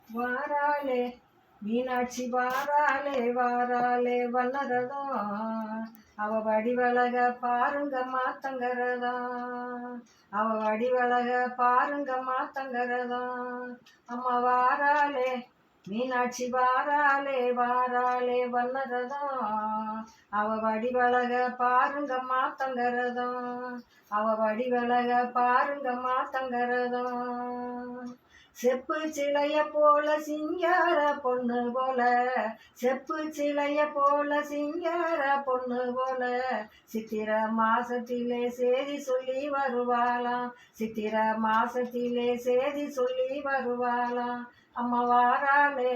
வாராளே மீனாட்சி வாராளே வாராளே வல்லரதம் அவ வடிவழக பாருங்க மாத்தங்கரதம் அவ வடிவழக பாருங்க மாத்தங்கரதம் அம்மா வாராளே மீனாட்சி வாராளே வாராளே வல்லரதம் அவ வடிவழக பாருங்க மாத்தங்கரதம் அவ வடிவழக பாருங்க மாத்தங்கரதம் செப்பு சிலைய போல சிங்கார பொண்ணு போல செப்பு சிலைய போல சிங்கார பொண்ணு போல சித்திர மாசத்திலே சேதி சொல்லி வருவாளாம் சித்திர மாசத்திலே சேதி சொல்லி வருவாளாம் அம்மா வாராளே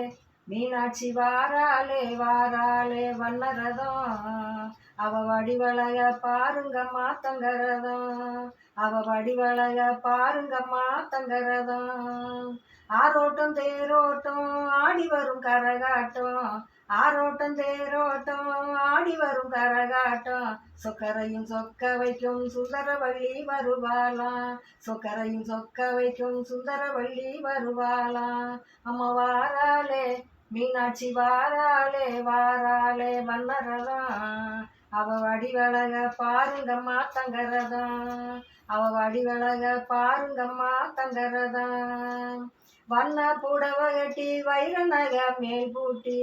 மீனாட்சி வாராளே வாராளே வல்லரதம் அவ வடிவழக பாருங்க மாத்தங்கரதம் அவ வடிவழக பாருங்க மாத்தங்கரதம் ஆரோட்டம் தேரோட்டம் ஆடி வரும் கரகாட்டம் ஆரோட்டம் தேரோட்டம் ஆடி வரும் கரகாட்டம் சொக்கரையும் சொக்க வைக்கும் சுந்தரவள்ளி வருவாளாம் சொக்கரையும் சொக்க வைக்கும் சுந்தரவள்ளி வருவாளாம் அம்மா வாராளே மீனாட்சி வாராளே வாராளே வல்லரதம் அவ வடிவழக பாருங்க மாத்தங்கரதம் அவ வடிவழக பாருங்க மாத்தங்கரதம் வண்ண புடவ கட்டி வைர நக மேல் பூட்டி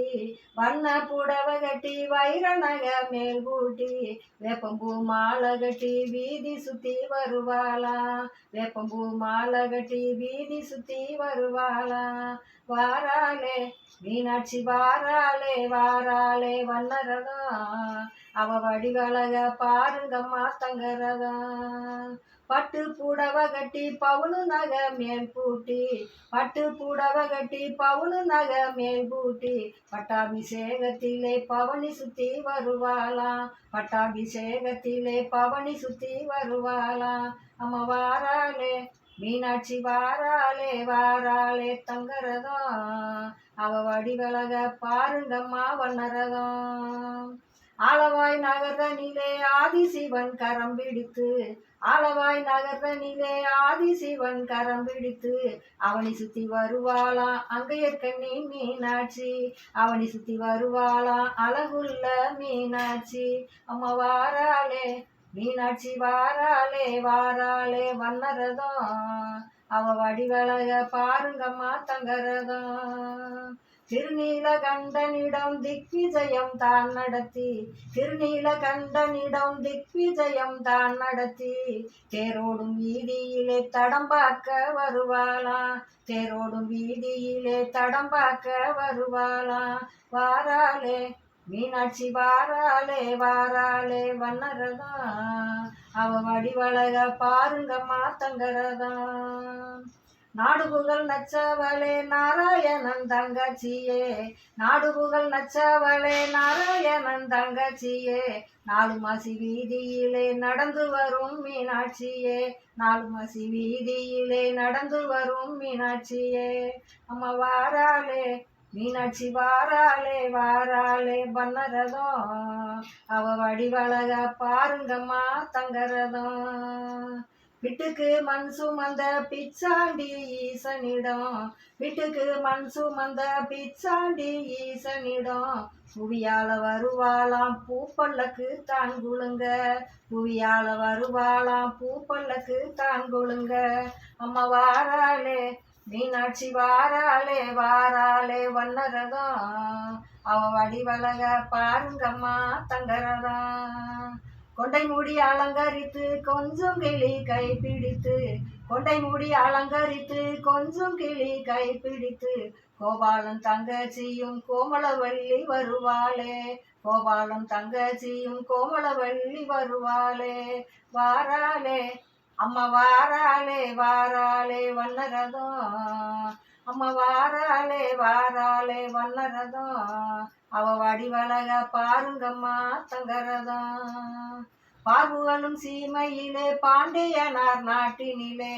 வண்ண புடவ கட்டி வைர நக மேல் பூட்டி வேப்பம்பூ மாலை கட்டி வீதி சுத்தி வருவாளாம் வேப்பம்பூ மாலை கட்டி வீதி சுத்தி வருவாளாம் வாராளே மீனாட்சி வாராளே வாராளே வல்லரதம் அவ வடிவழக பாருங்க மாத்தங்கரதம் பட்டு புடவ கட்டி பவுனு நக மேல் பூட்டி பட்டு புடவ கட்டி பவுனு நக மேல் பூட்டி பட்டாபிஷேகத்திலே பவனி சுத்தி வருவாளாம் பட்டாபிஷேகத்திலே பவனி சுத்தி வருவாளாம் அம்மா வாராளே மீனாட்சி வாராளே வாராளே தங்கரதம் அவ வடிவழக பாருங்கம்மா வண்ணரதம் ஆலவாய் நகர்தனிலே ஆதிசிவன் கரம் பிடித்து ஆலவாய் நகர்தனிலே ஆதிசிவன் கரம் பிடித்து அவனை சுத்தி வருவாளாம் அங்கையர்கண்ணி மீனாட்சி அவனை சுத்தி வருவாளாம் அழகுள்ள மீனாட்சி அம்மா வாராளே மீனாட்சி வாராளே வாராளே வல்லரதம் அவ வடிவழக பாருங்கம்மா தங்கரதம் திருநீலகண்டனிடம் திக்விஜயம் தான் நடத்தி திருநீலகண்டனிடம் திக்விஜயம் தான் நடத்தி தேரோடும் வீதியிலே தடம் பார்க்க வருவாளாம் தேரோடும் வீதியிலே தடம் பார்க்க வருவாளாம் வாராளே மீனாட்சி வாராளே வாராளே வண்ணரதம் அவ வடிவழக பாருங்க மாத்தங்கரதம் நாடுபுகழ் நச்சவளே நாராயணன் தங்கச்சியே நாடுபுகழ் நச்சவளே நாராயணன் தங்கச்சியே நாலு மாசி வீதியிலே நடந்து வரும் மீனாட்சியே நாலு மாசி வீதியிலே நடந்து வரும் மீனாட்சியே அம்மா வாராளே மீனாட்சி வாராளே வாராளே வல்லரதம் அவ வடிவழக பாருங்கம்மா தங்கரதம் வீட்டுக்கு மண் சுமந்த பிச்சாண்டி ஈசனிடம் வீட்டுக்கு மண் சுமந்த பிச்சாண்டி ஈசனிடம் புவியால வருவாளாம் பூப்பல்லக்கு தான் குழுங்க புவியால வருவாளாம் பூப்பல்லக்கு தான் குழுங்க அம்மா வாராளே மீனாட்சி வாராளே வாராளே வல்லரதம் அவ வடிவழக பாருங்கம்மா தங்கரதம் கொண்டை மூடி அலங்கரித்து கொஞ்சம் கிளி கைப்பிடித்து கொண்டை மூடி அலங்கரித்து கொஞ்சம் கிளி கைப்பிடித்து கோபாலன் தங்கச்சியும் கோமளவள்ளி வருவாளே கோபாலன் தங்கச்சியும் கோமளவள்ளி வருவாளே வாராளே அம்மா வாராளே வாராளே வல்லரதம் அம்மா வாராளே வாராளே வல்லரதம் அவ வடிவழக பாருங்கம்மா தங்கரதம் பார்வுகளும் சீமையிலே பாண்டியனார் நாட்டினிலே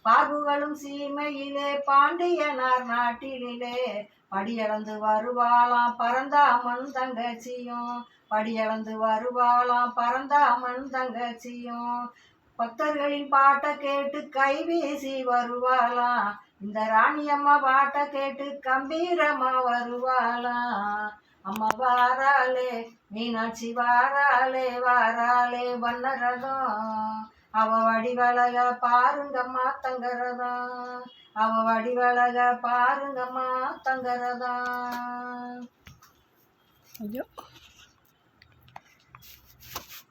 பார்வுகளும் சீமையிலே பாண்டியனார் நாட்டினிலே படியளந்து வருவாளாம் பரந்தாமன் தங்கச்சியும் படியளந்து வருவாளாம் பரந்தாமன் தங்கச்சியும் பக்தர்களின் பாட்டை கேட்டு கைவீசி வருவாளாம் இந்த ராணி அம்மா பாட்டை கேட்டு கம்பீரமா வருவாளா. அம்மா வாராளே மீனாட்சி வாராளே வாராளே வண்ணரதம். அவ வடிவழக பாருங்கம்மா தங்கரதம். அவ வடிவழக பாருங்கம்மா தங்கரதம். ஐயோ.